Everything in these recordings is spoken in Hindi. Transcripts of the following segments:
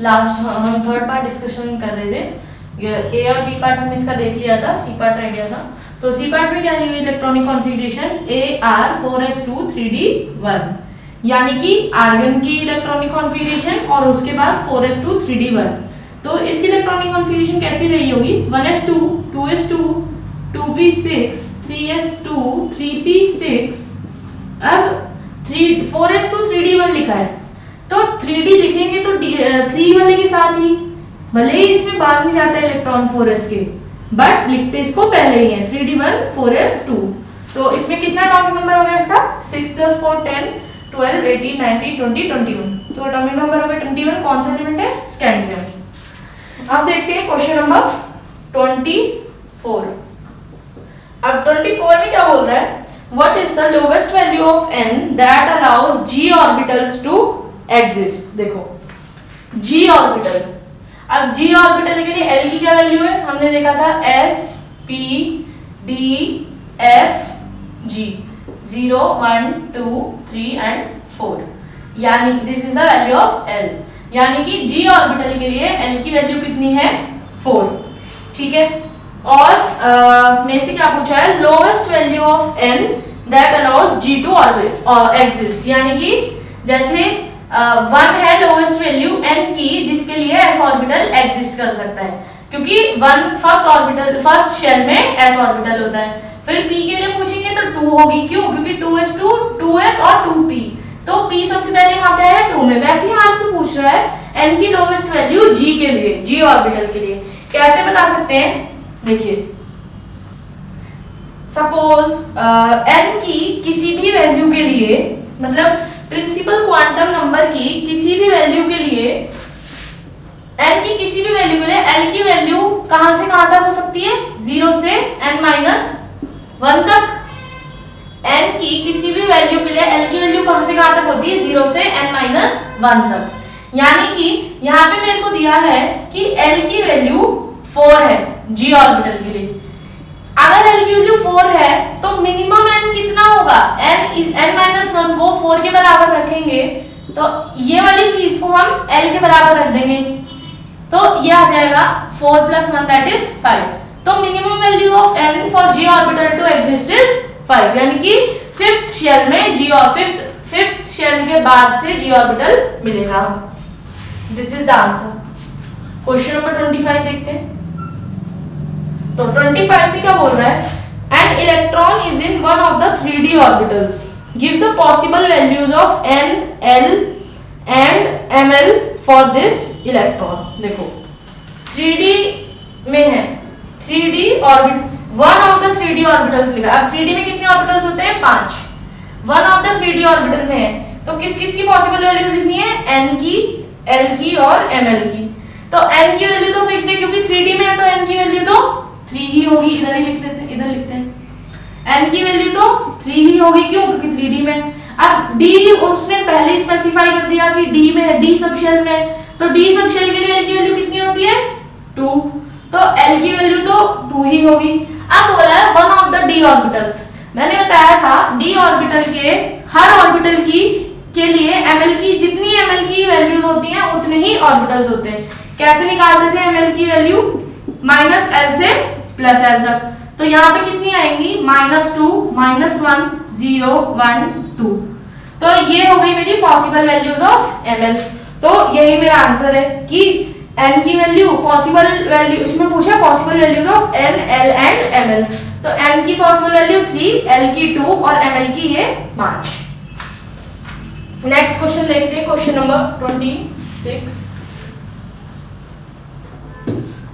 लास्ट हम थर्ड पार्ट डिस्कशन कर रहे थे, ए और बी पार्ट हमने इसका देख लिया था, सी पार्ट रह गया था। तो सी पार्ट में क्या दी हुई इलेक्ट्रॉनिक कॉन्फ़िगरेशन AR4s2 3d1, यानी कि आर्गन की इलेक्ट्रॉनिक कॉन्फ़िगरेशन और उसके बाद 4s2 3d1। तो इसकी इलेक्ट्रॉनिक कॉन्फ़िगरेशन कैसी रही होगी, 1s2 2s2 2p6 3s2 3p6। अब 4s2 3d1 लिखा है, तो 3d लिखेंगे तो 3 वाले के साथ ही, भले ही इसमें बाद में जाता है इलेक्ट्रॉन 4s के, बट लिखते इसको पहले ही है 3d1 4s2। तो इसमें कितना एटॉमिक नंबर हो गया इसका, 6 + 4 10 12 18 19 20 21। तो एटॉमिक नंबर हो गया 21। कौन सा एलिमेंट है, स्कैंडियम। अब देखते हैं क्वेश्चन नंबर 24। अब 24 में क्या बोल रहा है, What is the lowest value of n that allows g orbitals to exist? देखो g ऑर्बिटल, अब g ऑर्बिटल के लिए l की क्या वैल्यू है, हमने देखा था s p d f g 0 1 2 3 and 4, यानी this is the value of l, यानी कि g ऑर्बिटल के लिए l की वैल्यू कितनी है, 4। ठीक है, और में से क्या पूछा है, lowest value of n that allows g to exist, यानी कि जैसे 1 है लोवेस्ट वैल्यू n की जिसके लिए s ऑर्बिटल एग्जिस्ट कर सकता है, क्योंकि 1 फर्स्ट शेल में s ऑर्बिटल होता है। फिर p के लिए पूछेंगे तो 2 होगी, क्यों, क्योंकि 2s2 2s और 2p, तो p सबसे पहले यहाँ पे है 2 में। वैसे ही आपसे पूछ रहा है n की लोवेस्ट वैल्यू g के लिए, g ऑर्बिटल के लिए कैसे बता सकते हैं, देखिए सपोज n की किसी भी वैल्यू के लिए, मतलब प्रिंसिपल क्वांटम नंबर की किसी भी वैल्यू के लिए, n की किसी भी वैल्यू के लिए l की वैल्यू कहां से कहां तक हो सकती है, 0 से n-1 तक। n की किसी भी वैल्यू के लिए l की वैल्यू कहां से कहां तक होती है, 0 से n-1 तक। यानी कि यहाँ पे मेरे को दिया है कि l की वैल्यू 4 है g ऑर्बिटल के लिए। अगर l की वैल्यू 4 है तो मिनिमम n कितना होगा, n-1 को 4 के बराबर रखेंगे तो ये वाली चीज को हम l के बराबर रख देंगे, तो ये आ जाएगा 4 + 1 दैट इज 5। तो minimum value of n for g orbital to exist is 5, यानी कि फिफ्थ शेल में g और फिफ्थ शेल के बाद से g ऑर्बिटल मिलेगा। This is the answer. Question number 25 देखते हैं। तो 25 में क्या बोल रहा है, an electron is in one of the 3d orbitals, give the possible values of n l and ml for this electron. देखो 3d में है, 3d orbit, one of the 3d orbitals लिखा। अब 3d में कितने ऑर्बिटल्स होते हैं, 5। One of the 3d orbital में है, तो किस किस की पॉसिबल वैल्यूज लिखनी है, n की, l की और ml की। तो n की वैल्यू तो फिक्स है क्योंकि 3d में है, तो n की वैल्यू तो 3 ही होगी, इधर ही लिख लेते हैं, इधर लिखते हैं n की वैल्यू तो 3 ही होगी, क्यों, क्योंकि 3d में। अब d उसने पहले ही स्पेसिफाई कर दिया कि d में है, d सब शेल में, तो d सब शेल के लिए l की वैल्यू कितनी होती है, 2, तो l की वैल्यू तो 2 ही होगी। अब बोला है one of the d orbitals, मैंने बताया था d ऑर्बिटल के हर ऑर्बिटल की के लिए ml की, जितनी ml की वैल्यूज होती हैं उतने ही ऑर्बिटल्स होते हैं। कैसे निकालते थे ml की वैल्यू, -l से +l तक, तो यहाँ पे कितनी आएंगी, -2 -1 0 1 2। तो ये हो गई मेरी पॉसिबल वैल्यूज ऑफ ml। तो यही मेरा आंसर है कि n की वैल्यू, पॉसिबल वैल्यू इसमें पूछा possible values of n l and ml, तो n की पॉसिबल वैल्यू 3, l की 2 और ml की ये 5। नेक्स्ट क्वेश्चन देखते हैं, क्वेश्चन नंबर 26।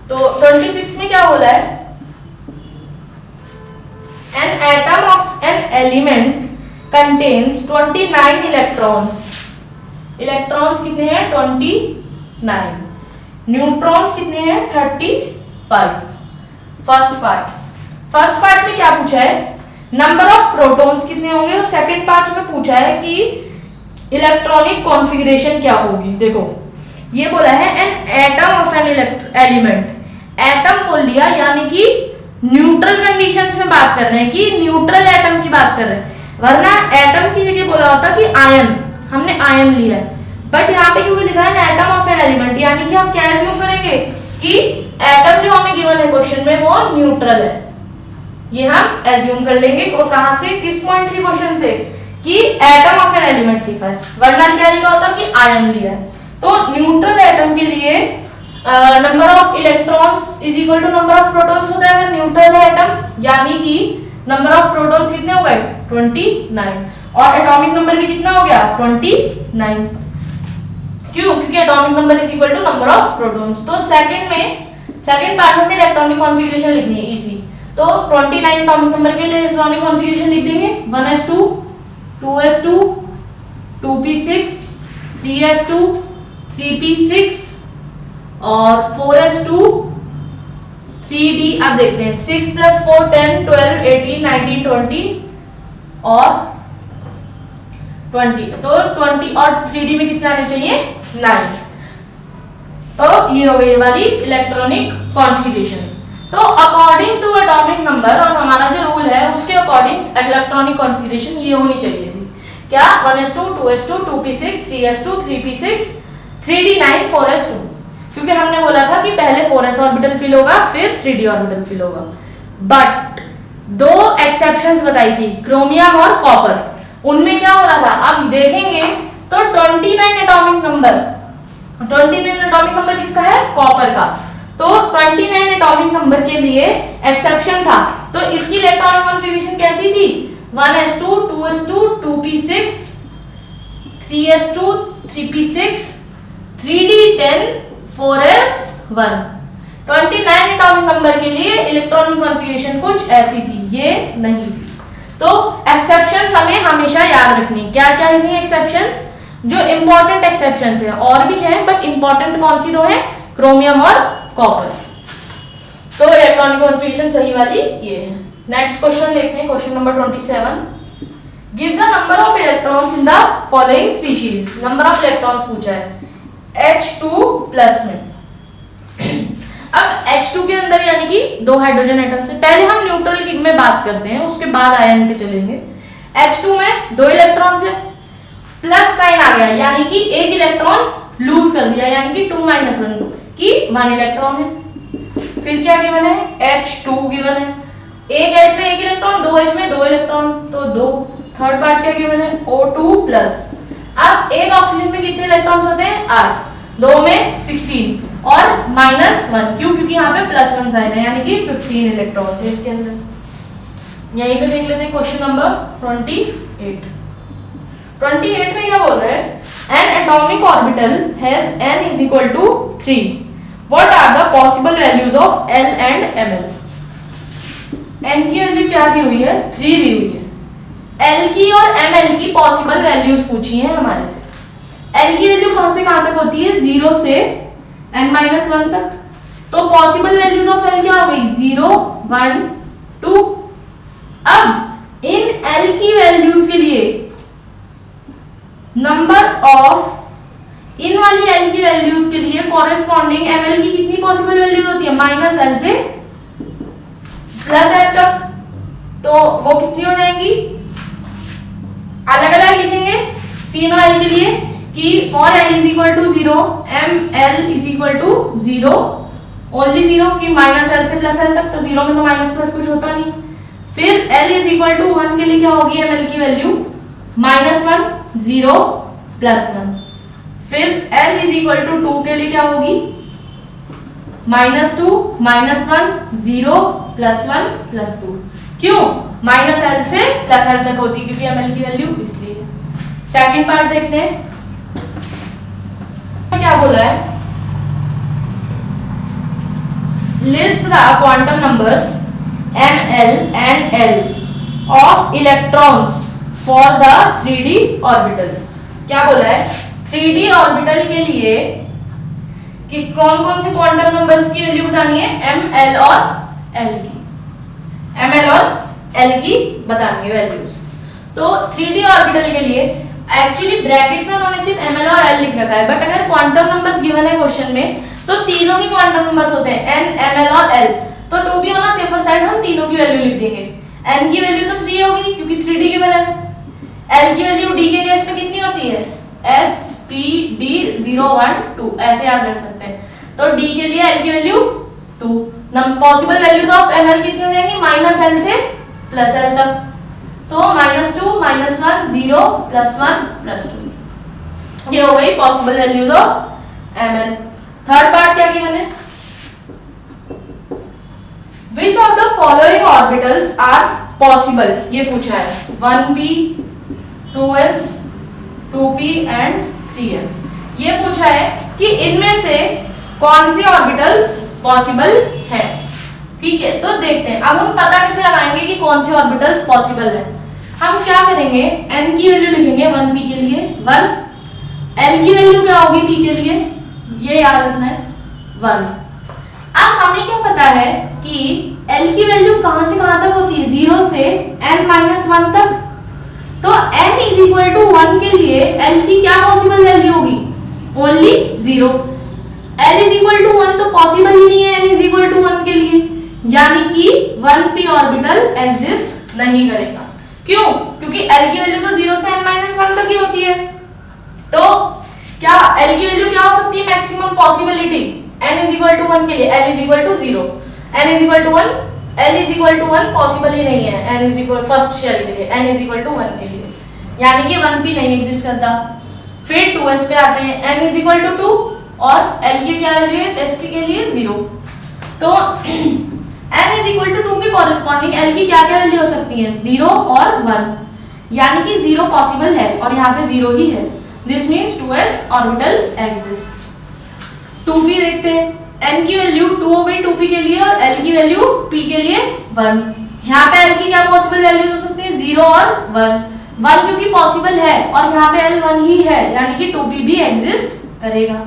तो 26 में क्या बोला है, an atom of an element contains 29 electrons। Electrons कितने हैं, 29, न्यूट्रॉन्स कितने हैं, 35। फर्स्ट पार्ट में क्या पूछा है, नंबर ऑफ प्रोटॉन्स कितने होंगे, और सेकंड पार्ट में पूछा है कि इलेक्ट्रॉनिक कॉन्फ़िगरेशन क्या होगी। देखो ये बोला है an atom of an element, atom बोल लिया यानी कि न्यूट्रल कंडीशंस में बात कर रहे हैं, कि न्यूट्रल एटम की बात कर रहे हैं, वरना एटम की जगह बोला होता कि आयन, हमने आयन लिया है, बट यहाँ पे क्योंकि लिखा है एटम ऑफ एन एलिमेंट, कि एटम जो हमें गिवन है क्वेश्चन में वो न्यूट्रल है, ये हम एज्यूम कर लेंगे। और कहां से, किस पॉइंट की क्वेश्चन से, कि एटम ऑफ एन एलिमेंट लिखा है, वरना क्या लिखा होता कि आयन लिया है। तो न्यूट्रल एटम के लिए number of electrons is equal to number of protons होता है अगर न्यूट्रल है एटम, यानी कि नंबर ऑफ प्रोटॉन्स कितने हो गए 29, और एटॉमिक नंबर भी कितना हो गया 29। क्यों, क्योंकि atomic number is equal to number of protons. तो सेकंड पार्ट में इलेक्ट्रॉनिक कॉन्फ़िगरेशन लिखनी है इजी। तो 29 एटॉमिक नंबर के लिए इलेक्ट्रॉनिक कॉन्फ़िगरेशन लिख देंगे 1s2 2s2 2p6 3s2 3p6 और 4s2 3d। अब देखते हैं 6 + 4 10 12 18 19 20 और 20। तो 20 और 3d में कितना आने चाहिए 9। तो ये हो गई हमारी इलेक्ट्रॉनिक कॉन्फ़िगरेशन। तो अकॉर्डिंग टू एटॉमिक नंबर और हमारा जो रूल है उसके अकॉर्डिंग इलेक्ट्रॉनिक कॉन्फ़िगरेशन ये होनी चाहिए थी क्या 1s2 2s2 2p6 3s2 3p6 3d 9 4s2, क्योंकि हमने बोला था कि पहले 4s ऑर्बिटल फिल होगा फिर 3d ऑर्बिटल फिल होगा। बट दो एक्सेप्शंस बताई थी, क्रोमियम और कॉपर, उनमें क्या हो रहा था अब देखेंगे। तो 29 एटॉमिक नंबर किसका है कॉपर का। तो 29 एटॉमिक नंबर के लिए एक्सेप्शन था, तो इसकी इलेक्ट्रॉनिक कॉन्फ़िगरेशन कैसी थी 1s2 2s2 2p6 3s2 3p6 3d10 4s1। 29 atomic number के लिए इलेक्ट्रॉनिक कॉन्फ़िगरेशन कुछ ऐसी थी, ये नहीं थी। तो एक्सेप्शंस हमें हमेशा याद रखनी, क्या क्या है एक्सेप्शंस, जो इंपॉर्टेंट एक्सेप्शंस है, और भी है बट इंपॉर्टेंट कौन सी दो है क्रोमियम और कॉपर। तो इलेक्ट्रॉनिक कॉन्फ़िगरेशन सही वाली ये है। नेक्स्ट क्वेश्चन देखते हैं, question number 27। Give the number of electrons in the following species. Number of electrons पूछा है H2+ में। अब H2 के अंदर यानी कि दो हाइड्रोजन एटम से, पहले हम न्यूट्रल की में बात करते हैं उसके बाद आयन पे चलेंगे। H2 में दो इलेक्ट्रॉन्स है, प्लस साइन आ गया यानी कि एक इलेक्ट्रॉन लूज कर दिया, यानी कि 2 - 1 की 1 इलेक्ट्रॉन है। फिर क्या गिवन है H2 गिवन है, एक H में एक इलेक्ट्रॉन, दो H में दो इलेक्ट्रॉन तो 2। थर्ड पार्ट क्या गिवन है O2+। अब एक ऑक्सीजन में कितने इलेक्ट्रॉन्स होते हैं 8, दो में 16 और -1, क्यों, क्योंकि यहाँ पे +1 साइन है यानी कि 15 इलेक्ट्रॉन्स है इसके अंदर। यहीं पे देख लेते हैं क्वेश्चन नंबर 28। 28 में क्या बोल रहा है an atomic orbital has n = 3, what are the possible values of L and Ml। n की वैल्यू क्या दी हुई है 3 दी हुई है, L की और Ml की पॉसिबल वैल्यूज पूछी है हमारे से। L की वैल्यू कहां से कहां तक होती है 0 से n-1 तक, तो पॉसिबल वैल्यूज ऑफ L क्या हो गई 0 1 2। अब इन L की वैल्यूज के लिए नंबर ऑफ इन वाली L की वैल्यूज के लिए कॉरेस्पॉन्डिंग Ml की कितनी पॉसिबल वैल्यूज होती है -L से +L तक, तो वो कितनी हो जाएंगी, अलग अलग लिखेंगे तीनों L के लिए कि for L = 0 ML = 0 ओनली 0 कि -L से +L तक, तो 0 में तो माइनस प्लस कुछ होता नहीं। फिर L = 1 के लिए क्या होगी ML की वैल्यू -1 0 +1। फिर L = 2 के लिए क्या होगी -2 -1 0 +1 +2, क्यों -L से +L तक होती है क्योंकि ML की वैल्यू इसलिए। सेकंड पार्ट देखते हैं क्या बोला है, list the quantum numbers ML and L of electrons for the 3D orbital। क्या बोला है 3D ऑर्बिटल के लिए कि कौन कौन से क्वांटम नंबर्स की वैल्यू बतानी है ML और L की, ML और L की बतानी है वैल्यूज। तो 3D ऑर्बिटल के लिए एक्चुअली ब्रैकेट में उन्होंने सिर्फ ML और L लिख रखा है, बट अगर क्वांटम नंबर्स गिवन है क्वेश्चन में तो तीनों ही क्वांटम नंबर्स होते हैं N ML और L। तो to be on a safer side हम तीनों की वैल्यू लिख देंगे। N की वैल्यू तो 3 होगी क्योंकि 3D गिवन है, L की वैल्यू D के केस में कितनी होती है S P D 0 1 2 ऐसे याद रख सकते हैं। तो डी के लिए एल की value 2। Possible values of M L कितनी हो जाएंगी, माइनस एल से प्लस एल तक, तो -2 -1 0 +1 +2, ये हो गई possible values of M L. Third part क्या की मैंने, which of the following orbitals are possible, ये पूछा है 1p 2s 2p and 3f। ये पूछा है कि इनमें से कौन सी ऑर्बिटल्स पॉसिबल है। ठीक है, तो देखते हैं अब हम पता कैसे लगाएंगे कि कौन सी ऑर्बिटल्स पॉसिबल है। हम क्या करेंगे, n की वैल्यू लिखेंगे 1p के लिए 1, l की वैल्यू क्या होगी p के लिए, ये याद रखना है 1। अब हमें क्या पता है कि l की वैल्यू कहां से कहां तक होती है, 0 से n-1 तक, तो n = 1 के लिए l की क्या पॉसिबल वैल्यू होगी, ओनली 0। l = 1 तो पॉसिबल ही नहीं है n = 1 के लिए, यानी कि 1p ऑर्बिटल एग्जिस्ट नहीं करेगा। क्यों, क्योंकि l की वैल्यू तो 0 से n-1 तक ही होती है। तो क्या l की वैल्यू क्या हो सकती है, मैक्सिमम पॉसिबिलिटी n = 1 के लिए l = 0, n = 1, l = 1 पॉसिबल ही नहीं है n = फर्स्ट शेल के लिए, n = 1 के लिए, यानी कि 1p नहीं एग्जिस्ट करता। फिर 2s पे आते हैं, n = 2 और l की क्या वैल्यू है, s के लिए 0, तो n = 2 के कॉरेस्पॉन्डिंग l की क्या क्या वैल्यू हो सकती है, 0 और 1, यानी कि 0 पॉसिबल है और यहाँ पे 0 ही है। This means 2s orbital exists. 2p देखते हैं, n की वैल्यू 2 हो गई 2p के लिए और l की वैल्यू p के लिए 1। यहाँ पे l की क्या पॉसिबल वैल्यू हो सकती है, 0 और 1 क्योंकि पॉसिबल है और यहाँ पे l 1 ही है, यानी कि 2p भी एग्जिस्ट करेगा।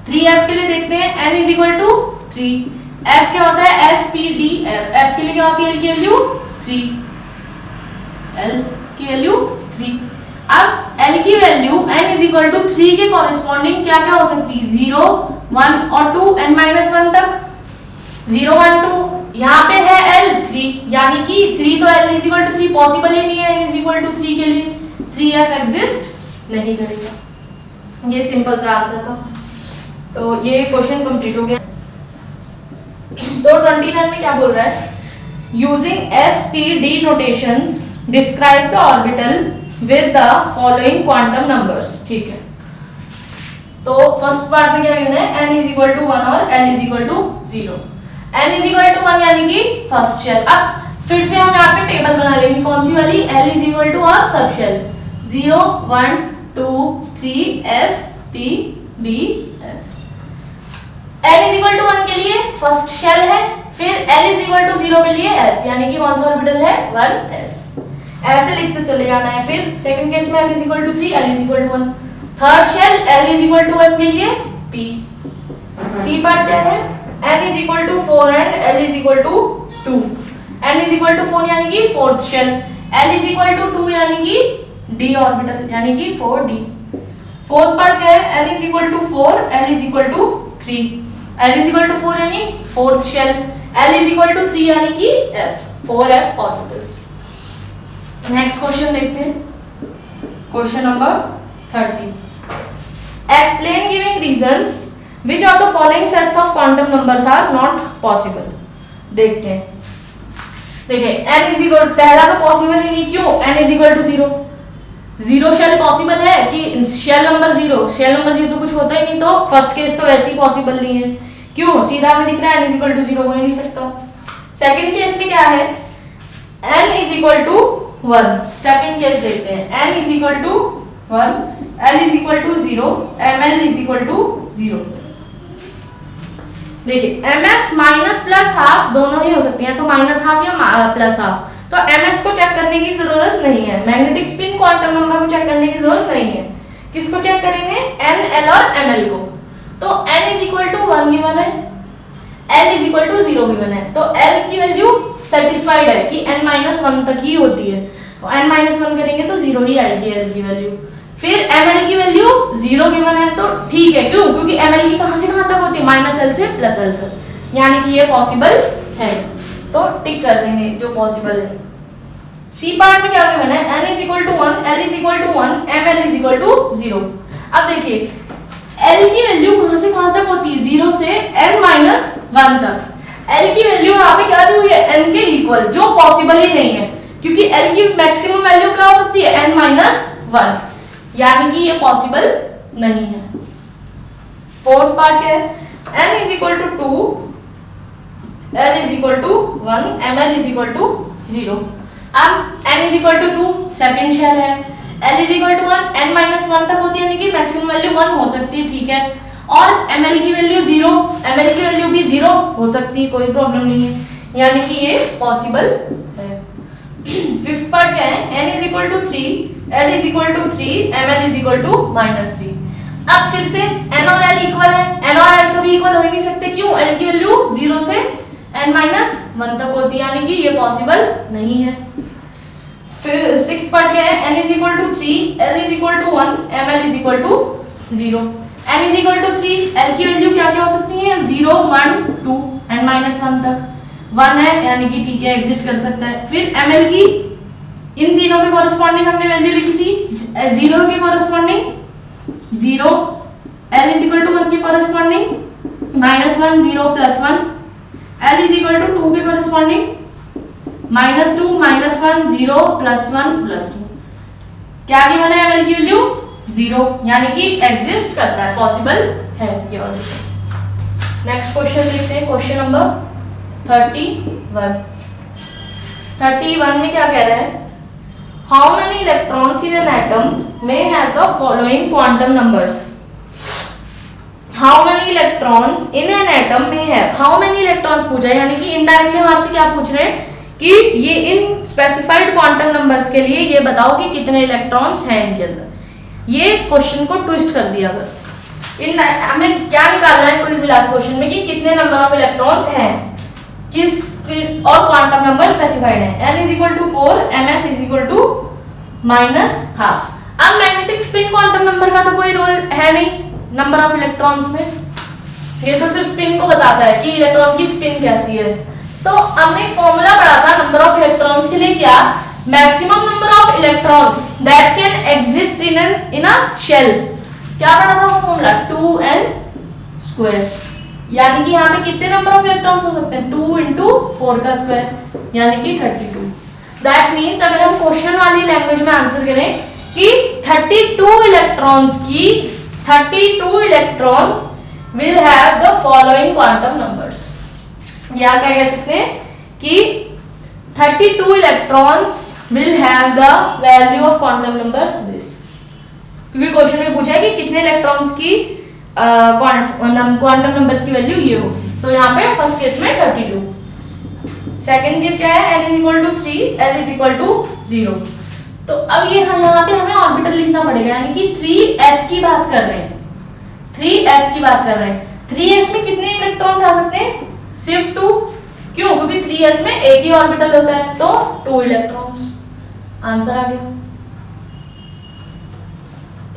3f के लिए देखते हैं, n = 3, f क्या होता है, s p d f, f के लिए क्या होती है, l की वैल्यू 3, l की वैल्यू 3। अब l की वैल्यू n = 3 के कॉरेस्पॉन्डिंग क्या क्या हो सकती है, 0 1 और 2 n-1 तक, 0 1 2, यहाँ पे है l 3, यानी कि 3 तो l = 3 पॉसिबल ही नहीं है n = 3 के लिए, 3f एग्जिस्ट नहीं करेगा। ये सिंपल सा आंसर था। तो ये क्वेश्चन कंप्लीट हो गया। तो 29 में क्या बोल रहा है, using s p d notations describe the orbital with the following quantum numbers. ठीक है, तो फर्स्ट पार्ट में क्या कहना है, n = 1 और l = 0। n = 1 यानी कि फर्स्ट शेल। अब फिर से हम यहाँ पे टेबल बना लेंगे, कौन सी वाली, l = और सब shell 0 1 2 3 s p d f। n = 1 के लिए फर्स्ट शेल है, फिर l = 0 के लिए s, यानी कि कौन सा ऑर्बिटल है, 1s। ऐसे लिखते चले जाना है। फिर सेकंड केस में l = 3 l = 1, third shell l = 1 के लिए p। सी पार्ट क्या है, n = 4 एंड l = 2, n = 4 यानी कि फोर्थ शेल, l = 2 यानी कि d ऑर्बिटल, यानी कि 4d। फोर्थ पार्ट क्या है, n = 4 l = 3, l = 4 यानी फोर्थ शेल, l = 3 यानी कि f, 4f orbital. Next question देखते हैं, question number 30। Explain giving reasons which of the following sets of quantum numbers are not possible. देखते हैं, देखिए n पहला तो पॉसिबल ही नहीं, क्यों, n = 0, 0 शेल पॉसिबल है कि शेल नंबर 0, शेल नंबर 0 तो कुछ होता ही नहीं, तो फर्स्ट केस तो वैसे ही पॉसिबल नहीं है, क्यों, सीधा में दिख रहा है n = 0 हो ही नहीं सकता। सेकंड केस में क्या है, n = 1, सेकंड केस देखते हैं, n = 1 l = 0 ml = 0। देखिए ms माइनस प्लस हाफ दोनों ही हो सकती हैं, तो माइनस हाफ या प्लस हाफ, तो ms को चेक करने की जरूरत नहीं है, मैग्नेटिक स्पिन क्वांटम नंबर को चेक करने की जरूरत नहीं है। किसको चेक करेंगे, n l और ml को। तो n = 1 गिवन है, l = 0 गिवन है, तो l की वैल्यू सेटिस्फाइड है कि n-1 तक ही होती है, तो n-1 करेंगे तो 0 ही आएगी l की वैल्यू। फिर ml की वैल्यू 0 गिवन है, तो ठीक है, क्यों, क्योंकि ml की कहां से कहां तक होती है, -l से +l तक, यानी कि ये पॉसिबल है, तो टिक कर देंगे जो पॉसिबल है। सी पार्ट में क्या गिवन है, n = 1 l = 1 ml = 0। अब देखिए l की वैल्यू कहां से कहां तक होती है, 0 से 1 तक। एल की वैल्यू यहाँ पे क्या दी हुई है, n के इक्वल, जो पॉसिबल ही नहीं है क्योंकि एल की मैक्सिमम वैल्यू क्या हो सकती है, n-1, यानी कि ये पॉसिबल नहीं है। फोर्थ पार्ट है n is equal to 2, l is equal to 1, ml is equal to 0। अब n is equal to 2 second shell है, l is equal to 1, n-1 तक होती है यानी कि मैक्सिमम वैल्यू 1 हो सकती है, ठीक है। और ml की वैल्यू 0, ml की वैल्यू भी 0 हो सकती है, कोई प्रॉब्लम नहीं है, यानी कि ये पॉसिबल है। फिफ्थ पार्ट क्या है, n is equal to 3, l is equal to 3, ml is equal to -3। अब फिर से n और l इक्वल है, n और l कभी इक्वल हो ही नहीं सकते, क्यों, l की वैल्यू 0 से n-1 तक होती है, यानी कि ये पॉसिबल नहीं है। फिर सिक्स्थ पार्ट क्या है, n is equal to 3, l is equal to 1, ml is equal to 0। n is equal to 3, l की वैल्यू क्या क्या हो सकती है, 0, 1, 2, n-1 तक 1 है, यानी कि ठीक है, एग्जिस्ट कर सकता है। फिर ml की इन तीनों के कॉरेस्पॉन्डिंग हमने वैल्यू लिखी थी, 0 के corresponding 0, l is equal to 1 के corresponding -1, 0, +1, l is equal to 2 के कॉरेस्पॉन्डिंग -2, -1, 0, +1, +2। क्या गिवन है, ml की वैल्यू 0, यानी कि एग्जिस्ट करता है, पॉसिबल है ये वाला। नेक्स्ट क्वेश्चन देखते हैं, क्वेश्चन नंबर 31। 31 में क्या कह रहा है, how many electrons in an atom may have the following quantum numbers. How many electrons in an atom में हैव, हाउ मेनी इलेक्ट्रॉन्स पूछा है, यानी कि इनडायरेक्टली हमारे से क्या पूछ रहे हैं कि ये इन स्पेसिफाइड क्वांटम नंबर्स के लिए ये बताओ कि कितने इलेक्ट्रॉन्स हैं इनके अंदर। ये क्वेश्चन को ट्विस्ट कर दिया बस। इन हमें क्या निकालना है कुल मिला के क्वेश्चन में कि कितने नंबर ऑफ इलेक्ट्रॉन्स हैं, किस और क्वांटम नंबर स्पेसिफाइड है, n is equal to 4, ms is equal to -12। अब मैग्नेटिक स्पिन क्वांटम नंबर का तो कोई रोल है नहीं नंबर ऑफ इलेक्ट्रॉन्स में, ये तो सिर्फ स्पिन को बताता है कि इलेक्ट्रॉन की स्पिन कैसी है। तो हमने फॉर्मूला पढ़ा था नंबर ऑफ इलेक्ट्रॉन्स के लिए, क्या, maximum number of electrons that can exist in a shell. क्या पढ़ा था वो फॉर्मूला, 2n², यानी कि यहाँ पे कितने नंबर ऑफ इलेक्ट्रॉन्स हो सकते हैं, 2 × 4 का स्क्वायर, यानी कि 32। दैट मींस अगर हम क्वेश्चन वाली लैंग्वेज में आंसर करें कि 32 electrons will have the following quantum numbers, या क्या कह सकते हैं कि 32 electrons will have the value of quantum numbers this, क्योंकि क्वेश्चन में पूछा है कि कितने इलेक्ट्रॉन्स की क्वांटम नंबर्स की वैल्यू ये होगी। तो यहाँ पे फर्स्ट केस में 32। सेकंड केस क्या है, n is equal to 3, l is equal to 0। तो अब ये यहाँ पे हमें ऑर्बिटल लिखना पड़ेगा, यानी कि 3s की बात कर रहे हैं, 3s की बात कर रहे हैं। 3s में कितने इलेक्ट्रॉन्स आ सकते हैं, सिर्फ 2, क्यों, क्योंकि 3s में एक ही ऑर्बिटल होता है, तो 2 इलेक्ट्रॉन्स, आंसर आ गया।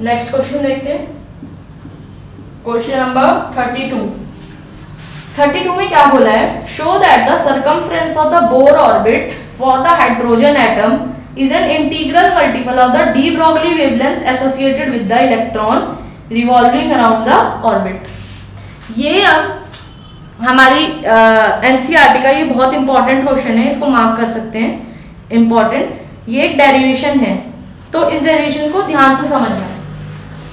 नेक्स्ट क्वेश्चन देखते हैं, क्वेश्चन नंबर 32 में क्या बोला है, show that the circumference of the Bohr orbit for the hydrogen atom is an integral multiple of the de Broglie wavelength associated with the electron revolving around the orbit. ये अब हमारी एनसीईआरटी का ये बहुत इंपॉर्टेंट क्वेश्चन है, इसको मार्क कर सकते हैं, इंपॉर्टेंट। ये एक डेरिवेशन है, तो इस डेरिवेशन को ध्यान से समझना है।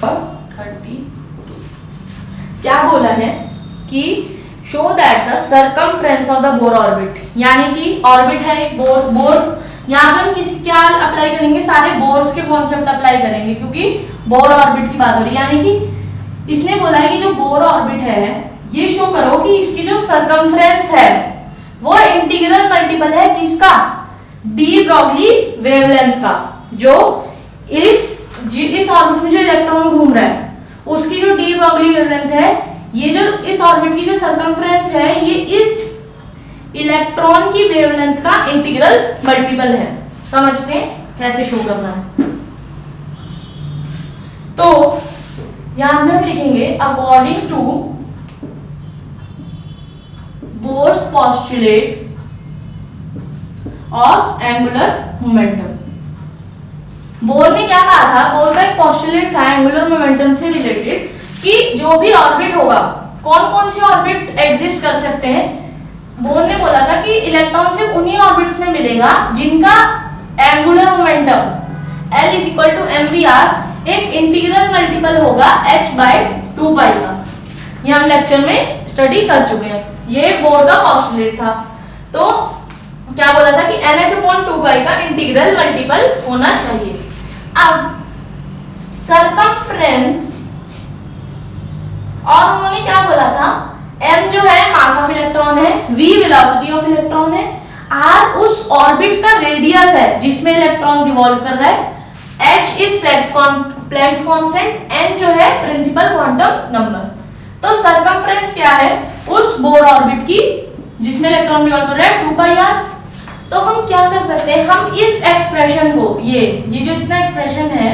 32 क्या बोला है कि show that the circumference of the Bohr orbit, यानी कि ऑर्बिट है एक बोर, यहाँ पे हम किसी क्या अप्लाई करेंगे, सारे बोर्स के कॉन्सेप्ट अप्लाई करेंगे, क्योंकि बोर ऑर्बिट की बात हो रही है। यानी कि इसने बोला है कि जो बोर ऑर्बिट है ये शो करो कि इसकी जो सर्कमफ्रेंस है वो इंटीग्रल मल्टीपल है किसका, डी ब्रॉगली वेवलेंथ का, जो इस ऑर्बिट में जो इलेक्ट्रॉन घूम रहा है उसकी जो डी ब्रॉगली वेवलेंथ है, ये जो इस ऑर्बिट की जो सर्कमफ्रेंस है ये इस इलेक्ट्रॉन की वेवलेंथ का इंटीग्रल मल्टीपल है। समझते हैं कैसे शो करना है। तो यहां में हम लिखेंगे according to Bohr's postulate of angular momentum. Bohr ने क्या कहा था, बोर का एक पोस्टुलेट था एंगुलर मोमेंटम से रिलेटेड कि जो भी ऑर्बिट होगा कौन कौन से ऑर्बिट एग्जिस्ट कर सकते हैं? बोर ने बोला था कि इलेक्ट्रॉन सिर्फ उन्हीं ऑर्बिट्स में मिलेगा जिनका angular momentum L is equal to mvr एक इंटीग्रल मल्टीपल होगा h बाय 2 पाई का। ये हम लेक्चर में स्टडी कर चुके हैं, ये बोर का पोस्टुलेट था। तो क्या बोला था कि NH अपॉन 2 पाई का इंटीग्रल मल्टीपल होना चाहिए। अब सरकमफ्रेंस, और उन्होंने क्या बोला था, m जो है मास ऑफ इलेक्ट्रॉन है, v वेलोसिटी ऑफ इलेक्ट्रॉन है, r उस ऑर्बिट का रेडियस है जिसमें इलेक्ट्रॉन रिवॉल्व कर रहा है, h is Planck's constant, n जो है प्रिंसिपल क्वांटम नंबर। तो सरकमफ्रेंस क्या है? उस बोर ऑर्बिट की जिसमें इलेक्ट्रॉन रिवॉल्व कर रहा है 2 पाई r। तो हम क्या कर सकते हैं, हम इस एक्सप्रेशन को, ये जो इतना एक्सप्रेशन है,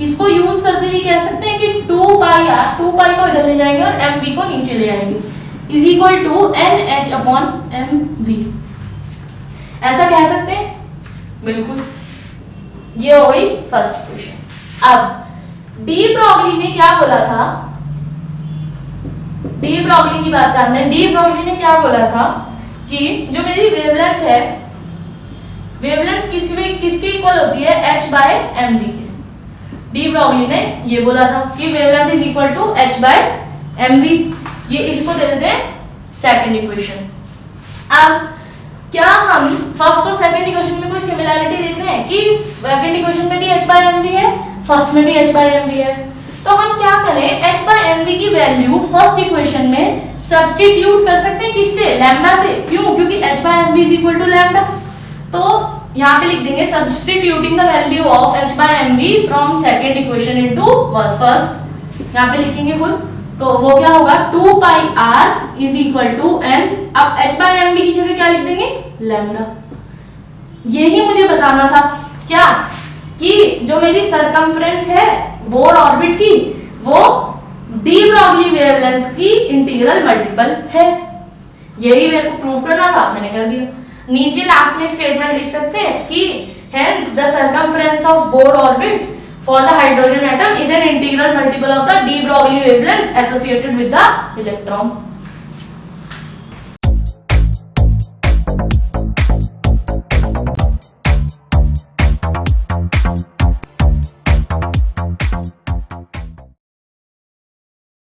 इसको यूज करते हुए कह सकते हैं कि 2 पाई r, 2 पाई को इधर ले जाएंगे और mv को नीचे ले आएंगे, is equal to nh upon mv। ऐसा कह सकते हैं? बिल्कुल। ये हो गई फर्स्ट इक्वेशन। अब डी ब्रॉगली ने क्या बोला था, डी ब्रॉगली की बात करते हैं। डी ब्रॉगली ने क्या बोला था कि जो मेरी वेवलेंथ है, वेवलेंथ किसके इक्वल होती है? h बाय mv के। डी ब्रॉगली ने ये बोला था कि wavelength is equal to h by mv। ये इसको दे देते हैं सेकंड इक्वेशन। अब क्या हम फर्स्ट और सेकंड इक्वेशन में कोई सिमिलरिटी देख रहे हैं कि सेकंड इक्वेशन में भी h बाय mv है, फर्स्ट में भी h बाय mv है? तो हम क्या करें, h बाय mv की वैल्यू फर्स्ट इक्वेशन में सब्स्टिट्यूट कर सकते हैं, किससे? लैम्डा से। क्यों? क्योंकि h by mv is equal to lambda. तो यहाँ पे लिख देंगे substituting the value of h by mv from second equation into first. यहाँ पे लिखेंगे खुद, तो वो क्या होगा, 2 pi r is equal to n। अब h बाय mv की जगह क्या लिख देंगे? लैम्डा। यही मुझे बताना था क्या, कि जो मेरी सरकमफ्रेंस है बोर ऑर्बिट की, वो डी ब्रॉगली वेवलेंथ की इंटीग्रल मल्टीपल है। यही मेरे को प्रूव करना था, मैंने कर दिया। नीचे लास्ट में एक स्टेटमेंट लिख सकते हैं कि hence the circumference of Bohr orbit for the hydrogen atom is an integral multiple of the de Broglie wavelength associated with the electron।